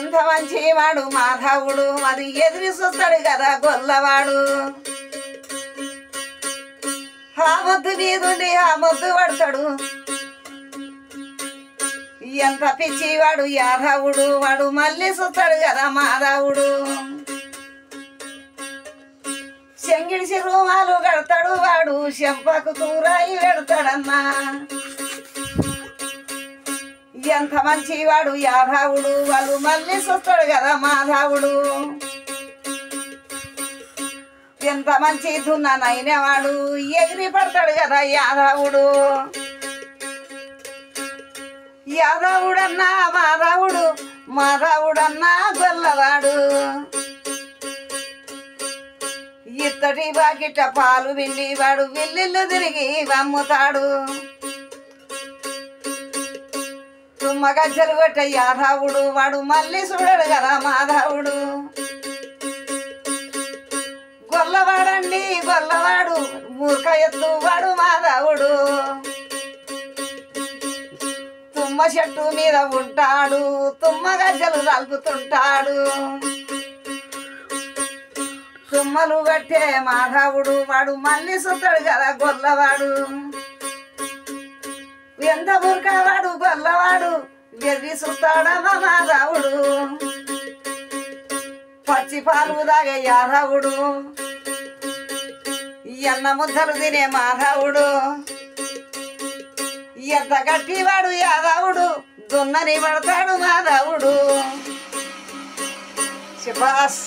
ఎంత మంచివాడు మాధవుడు మరి ఎదిరి చూస్తాడు కదా గొల్లవాడు ఆ మొద్దు మీదుండి ఆ మొద్దు పడతాడు ఎంత పిచ్చివాడు యాదవుడు వాడు మళ్ళీ చూస్తాడు కదా మాధవుడు చెంగిడిసి రూమాలు కడతాడు వాడు చెంపకు కూరాయి పెడతాడన్నా ఎంత మంచివాడు యాదవుడు వాళ్ళు మళ్ళీ చూస్తాడు కదా మాధవుడు ఎంత మంచి దున్ననైనవాడు ఎగిరి పడతాడు కదా యాదవుడు యాదవుడన్నా మాధవుడు మాధవుడన్నా గొల్లవాడు ఇత్తడి బాకిట పాలు విల్లి వాడు విల్లిళ్ళు తిరిగి అమ్ముతాడు తుమ్మ గజ్జలు కొట్ట యాదవుడు వాడు మళ్ళీ చూడడు కదా మాధవుడు గొల్లవాడండి గొల్లవాడు మూర్ఖ ఎత్తు వాడు మాధవుడు తుమ్మ చెట్టు మీద ఉంటాడు తుమ్మ గజ్జలు నలుపుతుంటాడు తుమ్మలు కట్టే మాధవుడు వాడు మళ్ళీ చూస్తాడు కదా గొల్లవాడు ఎంత బుర్కవాడు గొల్లవాడు ఎదిరి చూస్తాడమ్మా మాధవుడు పచ్చి పాలు దాగే యాదవుడు ఎన్న ముద్దలు తినే మాధవుడు ఎంత గట్టివాడు యాదవుడు దున్నని పడతాడు మాధవుడు శబాస్